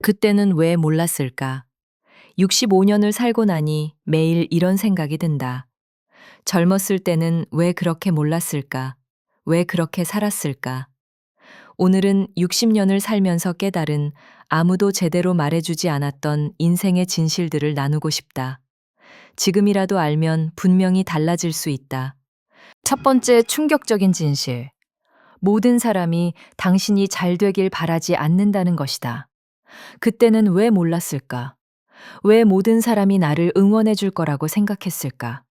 그때는 왜 몰랐을까? 65년을 살고 나니 매일 이런 생각이 든다. 젊었을 때는 왜 그렇게 몰랐을까? 왜 그렇게 살았을까? 오늘은 60년을 살면서 깨달은 아무도 제대로 말해주지 않았던 인생의 진실들을 나누고 싶다. 지금이라도 알면 분명히 달라질 수 있다. 첫 번째 충격적인 진실. 모든 사람이 당신이 잘 되길 바라지 않는다는 것이다. 그때는 왜 몰랐을까? 왜 모든 사람이 나를 응원해 줄 거라고 생각했을까?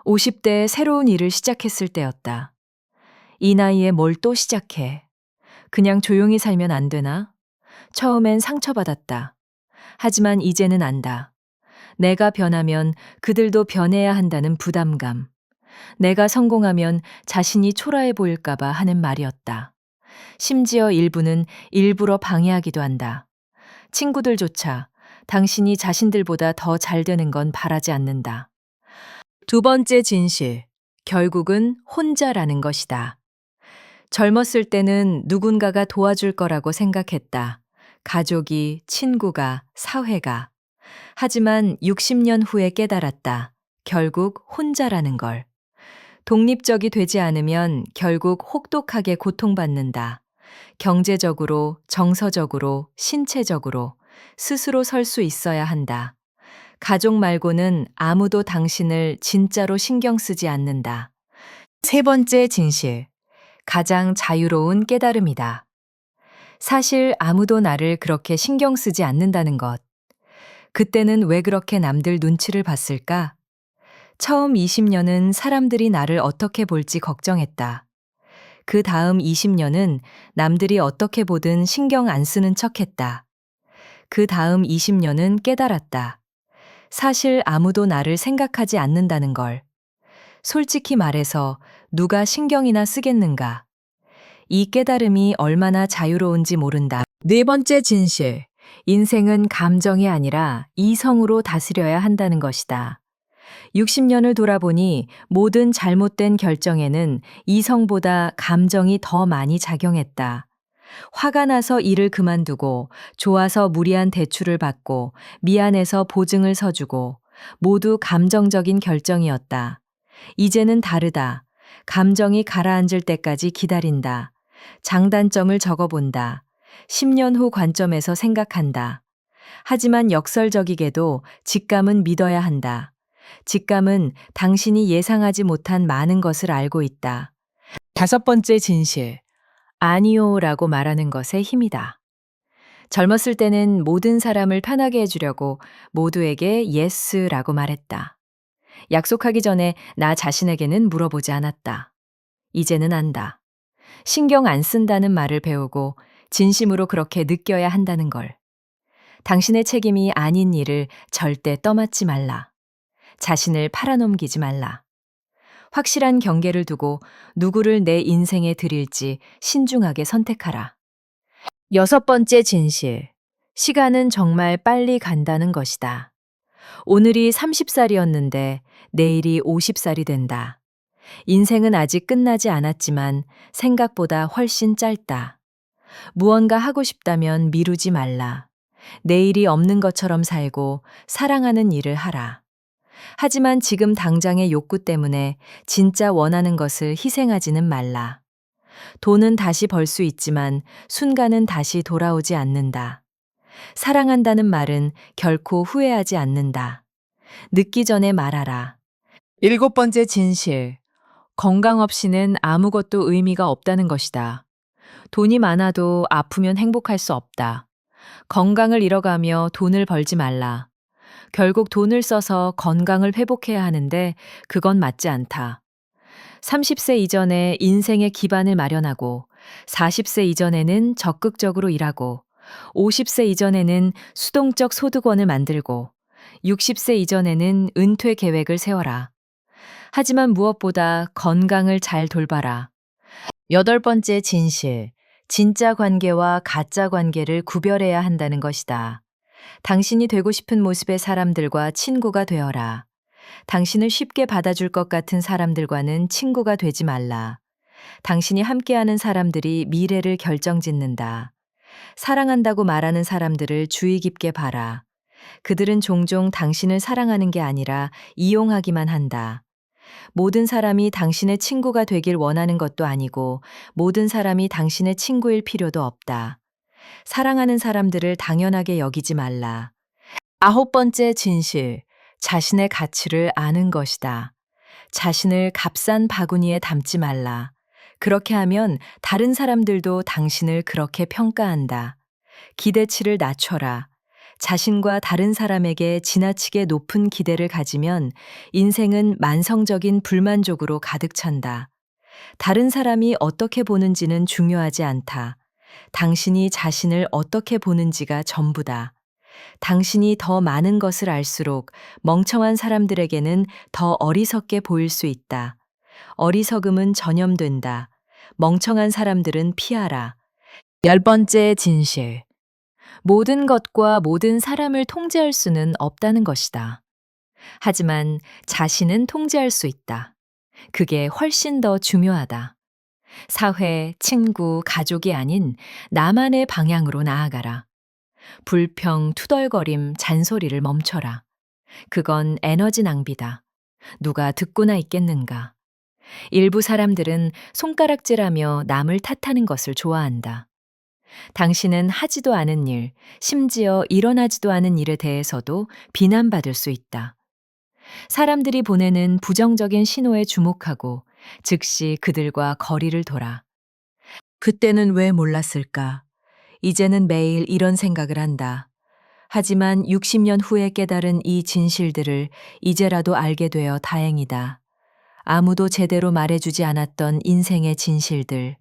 50대에 새로운 일을 시작했을 때였다. 이 나이에 뭘 또 시작해? 그냥 조용히 살면 안 되나? 처음엔 상처받았다. 하지만 이제는 안다. 내가 변하면 그들도 변해야 한다는 부담감. 내가 성공하면 자신이 초라해 보일까봐 하는 말이었다. 심지어 일부는 일부러 방해하기도 한다. 친구들조차 당신이 자신들보다 더 잘 되는 건 바라지 않는다. 두 번째 진실. 결국은 혼자라는 것이다. 젊었을 때는 누군가가 도와줄 거라고 생각했다. 가족이, 친구가, 사회가. 하지만 60년 후에 깨달았다. 결국 혼자라는 걸. 독립적이 되지 않으면 결국 혹독하게 고통받는다. 경제적으로, 정서적으로, 신체적으로 스스로 설 수 있어야 한다. 가족 말고는 아무도 당신을 진짜로 신경 쓰지 않는다. 세 번째 진실. 가장 자유로운 깨달음이다. 사실 아무도 나를 그렇게 신경 쓰지 않는다는 것. 그때는 왜 그렇게 남들 눈치를 봤을까? 처음 20년은 사람들이 나를 어떻게 볼지 걱정했다. 그 다음 20년은 남들이 어떻게 보든 신경 안 쓰는 척 했다. 그 다음 20년은 깨달았다. 사실 아무도 나를 생각하지 않는다는 걸. 솔직히 말해서 누가 신경이나 쓰겠는가? 이 깨달음이 얼마나 자유로운지 모른다. 네 번째 진실. 인생은 감정이 아니라 이성으로 다스려야 한다는 것이다. 60년을 돌아보니 모든 잘못된 결정에는 이성보다 감정이 더 많이 작용했다. 화가 나서 일을 그만두고, 좋아서 무리한 대출을 받고, 미안해서 보증을 서주고, 모두 감정적인 결정이었다. 이제는 다르다. 감정이 가라앉을 때까지 기다린다. 장단점을 적어본다. 10년 후 관점에서 생각한다. 하지만 역설적이게도 직감은 믿어야 한다. 직감은 당신이 예상하지 못한 많은 것을 알고 있다. 다섯 번째 진실. 아니요라고 말하는 것의 힘이다. 젊었을 때는 모든 사람을 편하게 해주려고 모두에게 예스라고 말했다. 약속하기 전에 나 자신에게는 물어보지 않았다. 이제는 안다. 신경 안 쓴다는 말을 배우고 진심으로 그렇게 느껴야 한다는 걸. 당신의 책임이 아닌 일을 절대 떠맡지 말라. 자신을 팔아넘기지 말라. 확실한 경계를 두고 누구를 내 인생에 들일지 신중하게 선택하라. 여섯 번째 진실. 시간은 정말 빨리 간다는 것이다. 오늘이 30살이었는데 내일이 50살이 된다. 인생은 아직 끝나지 않았지만 생각보다 훨씬 짧다. 무언가 하고 싶다면 미루지 말라. 내일이 없는 것처럼 살고 사랑하는 일을 하라. 하지만 지금 당장의 욕구 때문에 진짜 원하는 것을 희생하지는 말라. 돈은 다시 벌 수 있지만 순간은 다시 돌아오지 않는다. 사랑한다는 말은 결코 후회하지 않는다. 늦기 전에 말하라. 일곱 번째 진실. 건강 없이는 아무것도 의미가 없다는 것이다. 돈이 많아도 아프면 행복할 수 없다. 건강을 잃어가며 돈을 벌지 말라. 결국 돈을 써서 건강을 회복해야 하는데 그건 맞지 않다. 30세 이전에 인생의 기반을 마련하고 40세 이전에는 적극적으로 일하고 50세 이전에는 수동적 소득원을 만들고 60세 이전에는 은퇴 계획을 세워라. 하지만 무엇보다 건강을 잘 돌봐라. 여덟 번째 진실. 진짜 관계와 가짜 관계를 구별해야 한다는 것이다. 당신이 되고 싶은 모습의 사람들과 친구가 되어라. 당신을 쉽게 받아줄 것 같은 사람들과는 친구가 되지 말라. 당신이 함께하는 사람들이 미래를 결정짓는다. 사랑한다고 말하는 사람들을 주의 깊게 봐라. 그들은 종종 당신을 사랑하는 게 아니라 이용하기만 한다. 모든 사람이 당신의 친구가 되길 원하는 것도 아니고 모든 사람이 당신의 친구일 필요도 없다. 사랑하는 사람들을 당연하게 여기지 말라. 아홉 번째 진실. 자신의 가치를 아는 것이다. 자신을 값싼 바구니에 담지 말라. 그렇게 하면 다른 사람들도 당신을 그렇게 평가한다. 기대치를 낮춰라. 자신과 다른 사람에게 지나치게 높은 기대를 가지면 인생은 만성적인 불만족으로 가득 찬다. 다른 사람이 어떻게 보는지는 중요하지 않다. 당신이 자신을 어떻게 보는지가 전부다. 당신이 더 많은 것을 알수록 멍청한 사람들에게는 더 어리석게 보일 수 있다. 어리석음은 전염된다. 멍청한 사람들은 피하라. 열 번째 진실. 모든 것과 모든 사람을 통제할 수는 없다는 것이다. 하지만 자신은 통제할 수 있다. 그게 훨씬 더 중요하다. 사회, 친구, 가족이 아닌 나만의 방향으로 나아가라. 불평, 투덜거림, 잔소리를 멈춰라. 그건 에너지 낭비다. 누가 듣고나 있겠는가. 일부 사람들은 손가락질하며 남을 탓하는 것을 좋아한다. 당신은 하지도 않은 일, 심지어 일어나지도 않은 일에 대해서도 비난받을 수 있다. 사람들이 보내는 부정적인 신호에 주목하고 즉시 그들과 거리를 둬라. 그때는 왜 몰랐을까? 이제는 매일 이런 생각을 한다. 하지만 60년 후에 깨달은 이 진실들을 이제라도 알게 되어 다행이다. 아무도 제대로 말해주지 않았던 인생의 진실들.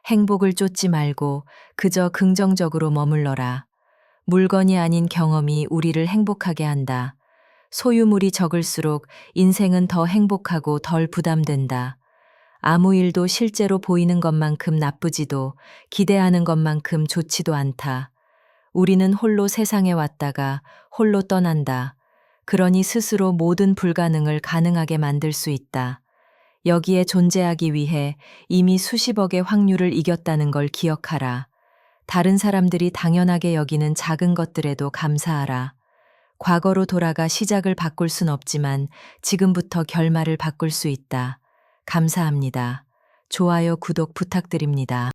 행복을 쫓지 말고 그저 긍정적으로 머물러라. 물건이 아닌 경험이 우리를 행복하게 한다. 소유물이 적을수록 인생은 더 행복하고 덜 부담된다. 아무 일도 실제로 보이는 것만큼 나쁘지도 기대하는 것만큼 좋지도 않다. 우리는 홀로 세상에 왔다가 홀로 떠난다. 그러니 스스로 모든 불가능을 가능하게 만들 수 있다. 여기에 존재하기 위해 이미 수십억의 확률을 이겼다는 걸 기억하라. 다른 사람들이 당연하게 여기는 작은 것들에도 감사하라. 과거로 돌아가 시작을 바꿀 순 없지만 지금부터 결말을 바꿀 수 있다. 감사합니다. 좋아요, 구독 부탁드립니다.